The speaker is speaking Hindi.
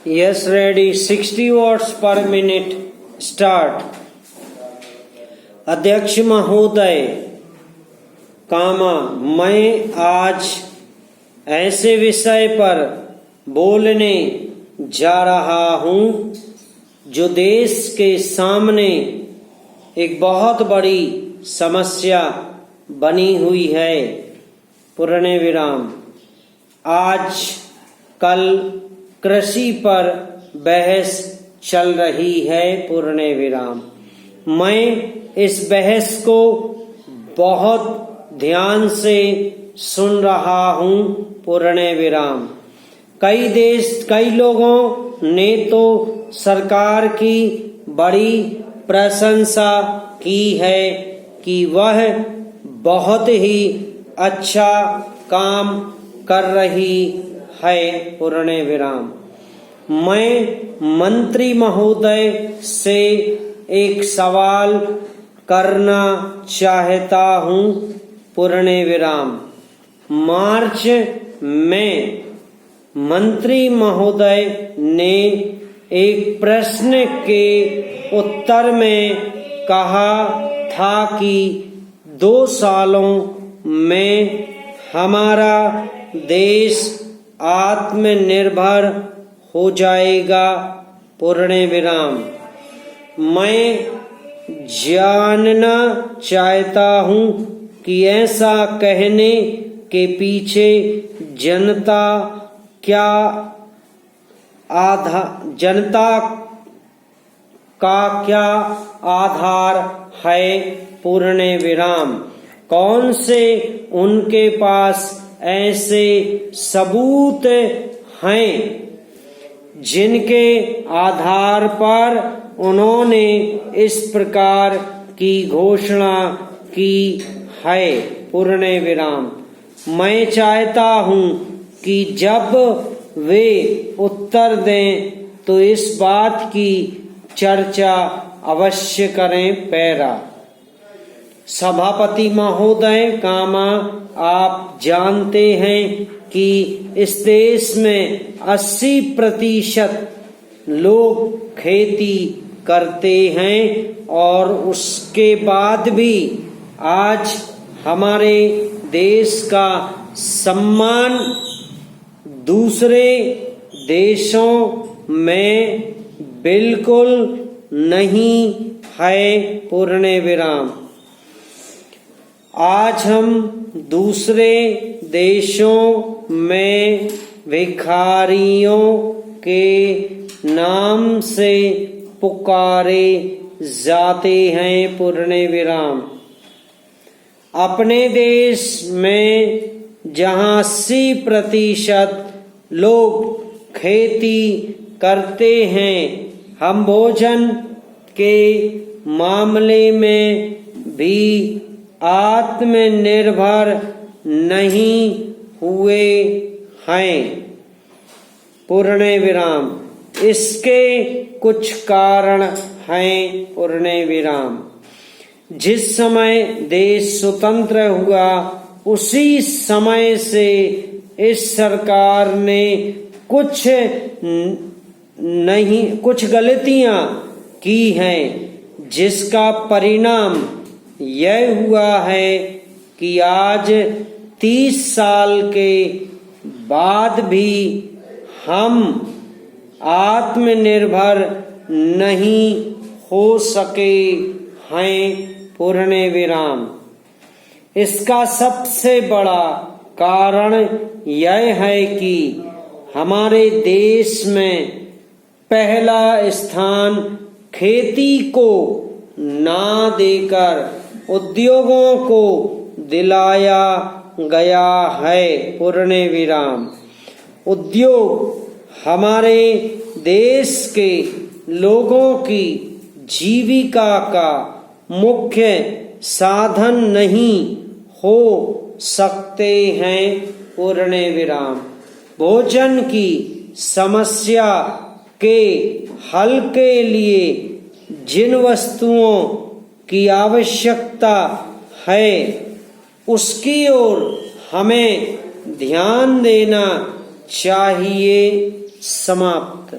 Yes, ready. 60 watts per minute. Start. अध्यक्ष महोदय, मैं आज ऐसे विषय पर बोलने जा रहा हूँ जो देश के सामने एक बहुत बड़ी समस्या बनी हुई है। पूर्ण विराम। आज कल कृषि पर बहस चल रही है। पूर्ण विराम। मैं इस बहस को बहुत ध्यान से सुन रहा हूँ। पूर्ण विराम। कई लोगों ने तो सरकार की बड़ी प्रशंसा की है कि वह बहुत ही अच्छा काम कर रही है। पूर्ण विराम। मैं मंत्री महोदय से एक सवाल करना चाहता हूँ। पूर्ण विराम। मार्च में मंत्री महोदय ने एक प्रश्न के उत्तर में कहा था कि 2 सालों में हमारा देश आत्मनिर्भर हो जाएगा। पूर्ण विराम। मैं जानना चाहता हूँ कि ऐसा कहने के पीछे जनता का क्या आधार है। पूर्ण विराम। कौन से उनके पास ऐसे सबूत हैं जिनके आधार पर उन्होंने इस प्रकार की घोषणा की है। पूर्ण विराम। मैं चाहता हूँ कि जब वे उत्तर दें तो इस बात की चर्चा अवश्य करें। पैरा। सभापति महोदय, आप जानते हैं कि इस देश में 80% लोग खेती करते हैं और उसके बाद भी आज हमारे देश का सम्मान दूसरे देशों में बिल्कुल नहीं है। पूर्ण विराम। आज हम दूसरे देशों में भिखारियों के नाम से पुकारे जाते हैं। पूर्ण विराम। अपने देश में जहाँ 80% लोग खेती करते हैं, हम भोजन के मामले में भी आत्मनिर्भर नहीं हुए हैं। पूर्ण विराम। इसके कुछ कारण हैं। पूर्ण विराम। जिस समय देश स्वतंत्र हुआ उसी समय से इस सरकार ने कुछ गलतियां की हैं, जिसका परिणाम यह हुआ है कि आज 30 साल के बाद भी हम आत्मनिर्भर नहीं हो सके हैं। पूर्ण विराम। इसका सबसे बड़ा कारण यह है कि हमारे देश में पहला स्थान खेती को ना देकर उद्योगों को दिलाया गया है। पूर्ण विराम। उद्योग हमारे देश के लोगों की जीविका का मुख्य साधन नहीं हो सकते हैं। पूर्ण विराम। भोजन की समस्या के हल के लिए जिन वस्तुओं की आवश्यकता है उसकी ओर हमें ध्यान देना चाहिए। समाप्त।